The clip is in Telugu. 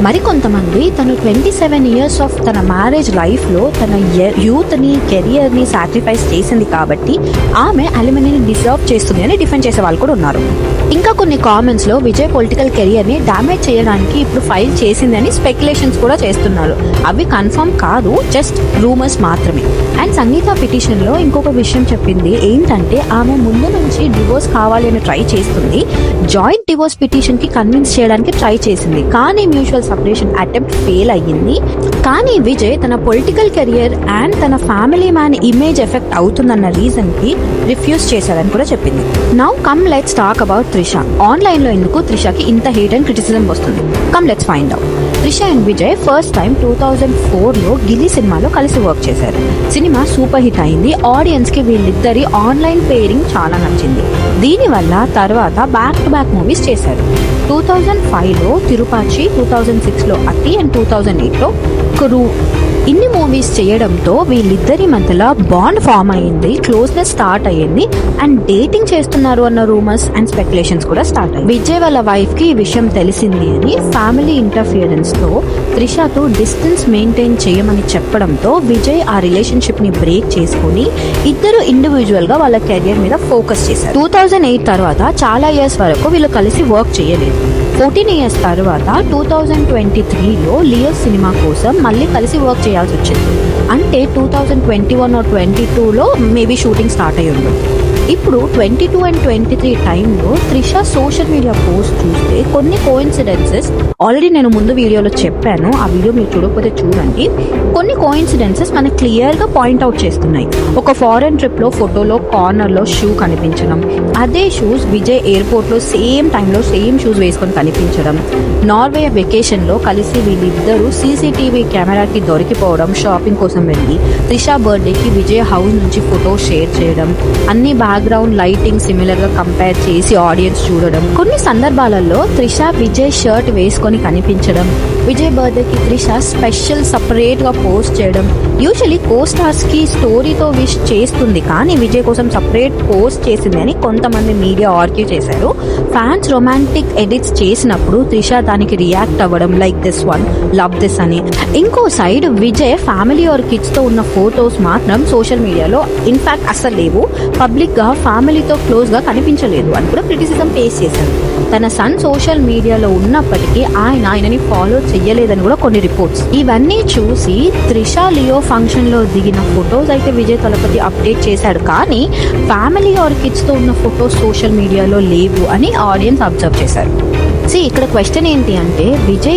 మరికొంతమంది తను 27 ఇయర్స్ ఆఫ్ తన మ్యారేజ్ లైఫ్లో తన యూత్ని కెరియర్ని సాక్రిఫైస్ చేసింది కాబట్టి ఆమె అలిమనీని డిజర్వ్ చేస్తుంది అని డిఫెండ్ చేసే వాళ్ళు కూడా ఉన్నారు. ఇంకా కొన్ని కామెంట్స్లో విజయ్ పొలిటికల్ కెరియర్ని డ్యామేజ్ చేయడానికి ఇప్పుడు ఫైల్ చేసిందని స్పెక్యులేషన్స్ కూడా చేస్తున్నారు. అవి కన్ఫర్మ్ కాదు, జస్ట్ రూమర్స్ మాత్రమే. అండ్ సంగీత పిటిషన్లో ఇంకొక విషయం చెప్పింది ఏంటంటే ఆమె ముందు నుంచి డివోర్స్ కావాలి అని ట్రై చేస్తుంది. జాయింట్ డివోర్స్ పిటిషన్కి కన్విన్స్ చేయడానికి ట్రై చేసింది, కానీ మ్యూచువల్ సపరేషన్ అటెంప్ట్ ఫెయిల్ అయ్యింది. కానీ విజయ్ తన పొలిటికల్ కెరియర్ అండ్ తన ఫ్యామిలీ మ్యాన్ ఇమేజ్ ఎఫెక్ట్ అవుతుందన్న రీజన్కి రిఫ్యూజ్ చేశారని కూడా చెప్పింది. Now come let's talk about Trisha. ఆన్లైన్లో ఎందుకు త్రిషకి ఇంత హేట్ అండ్ క్రిటిసిజం వస్తుంది? Come let's find out. Trisha and Vijay first time 2004లో గిల్లీ సినిమాలో కలిసి వర్క్ చేశారు. సినిమా సూపర్ హిట్ అయింది. ఆడియన్స్కి వీళ్ళిద్దరి ఆన్లైన్ పేరింగ్ చాలా నచ్చింది. దీనివల్ల తర్వాత బ్యాక్ టు బ్యాక్ మూవీస్ చేశారు. 2005లో తిరుపాచి, 2006లో అతి అండ్ 2008లో కురు. ఇన్ని మూవీస్ చేయడంతో వీళ్ళిద్దరి మధ్యలో బాండ్ ఫామ్ అయ్యింది, క్లోజ్నెస్ స్టార్ట్ అయ్యింది అండ్ డేటింగ్ చేస్తున్నారు అన్న రూమర్స్ అండ్ స్పెక్యులేషన్స్ కూడా స్టార్ట్ అయ్యాయి. విజయ్ వాళ్ళ వైఫ్ కి ఈ విషయం తెలిసింది అని ఫ్యామిలీ ఇంటర్ఫియరెన్స్ తో త్రిషతో డిస్టెన్స్ మెయింటైన్ చేయమని చెప్పడంతో విజయ్ ఆ రిలేషన్షిప్ ని బ్రేక్ చేసుకుని ఇద్దరు ఇండివిజువల్ గా వాళ్ళ కెరియర్ మీద ఫోకస్ చేశారు. 2008 తర్వాత చాలా ఇయర్స్ వరకు వీళ్ళు కలిసి వర్క్ చేయలేదు. 14 ఇయర్స్ తర్వాత 2023లో లియో సినిమా కోసం మళ్ళీ కలిసి వర్క్ చేయాల్సి వచ్చింది. అంటే 2021 or 22లో మేబీ షూటింగ్ స్టార్ట్ అయ్యి ఉంటుంది. ఇప్పుడు 22 and 23 టైంలో త్రిష సోషల్ మీడియా పోస్ట్ చూస్తే కొన్ని కోయిన్సిడెన్సెస్ ఆల్రెడీ నేను ముందు వీడియోలో చెప్పాను, ఆ వీడియో మీరు చూడకపోతే చూడండి. కొన్ని కోయిన్సిడెన్సెస్ మనకు క్లియర్గా పాయింట్అవుట్ చేస్తున్నాయి. ఒక ఫారెన్ ట్రిప్లో ఫోటోలో కార్నర్లో షూ కనిపించడం, అదే షూస్ విజయ్ ఎయిర్పోర్ట్లో సేమ్ టైంలో సేమ్ షూస్ వేసుకొని కనిపించడం, నార్వే వెకేషన్లో కలిసి వీళ్ళిద్దరూ సీసీటీవీ కెమెరాకి దొరికిపోవడం, షాపింగ్ కోసం వెళ్ళి త్రిష బర్త్డేకి విజయ్ హౌస్ నుంచి ఫోటో షేర్ చేయడం, అన్ని బ్యాక్గ్రౌండ్ లైటింగ్ సిమిలర్ గా కంపేర్ చేసి ఆడియన్స్ చూడడం, కొన్ని సందర్భాలలో త్రిష విజయ్ షర్ట్ వేసుకొని కనిపించడం, విజయ్ బర్త్డేకి త్రిష స్పెషల్ సపరేట్ గా పోస్ట్ చేయడం. యూజువలీ కో స్టార్స్ కి స్టోరీతో విష్ చేస్తుంది, కానీ విజయ్ కోసం సపరేట్ పోస్ట్ చేసింది అని కొంతమంది మీడియా ఆర్గ్యూ చేశారు. ఫ్యాన్స్ రొమాంటిక్ ఎడిట్స్ చేసినప్పుడు త్రిష దానికి రియాక్ట్ అవ్వడం, like this one, love this అని. ఇంకో side Vijay family or kids తో ఉన్న ఫొటోస్ మాత్రం సోషల్ మీడియాలో ఇన్ఫాక్ట్ అసలు లేవు, పబ్లిక్ గా ఫ్యామిలీతో క్లోజ్ గా కనిపించలేదు అని కూడా క్రిటిసిజం ఫేస్ చేశారు. తన సన్ సోషల్ మీడియాలో ఉన్నప్పటికీ ఆయనని ఫాలో చెయ్యలేదని కూడా కొన్ని రిపోర్ట్స్. ఇవన్నీ చూసి త్రిష లియో ఫంక్షన్ లో దిగిన ఫొటోస్ అయితే విజయ్ తలపతి అప్డేట్ చేశాడు, కానీ ఫ్యామిలీ ఆర్ కిడ్స్ తో ఉన్న ఫొటోస్ సోషల్ మీడియాలో లేవు అని ఆడియన్స్ అబ్జర్వ్ చేశారు. ఇక్కడ క్వశ్చన్ ఏంటి అంటే విజయ్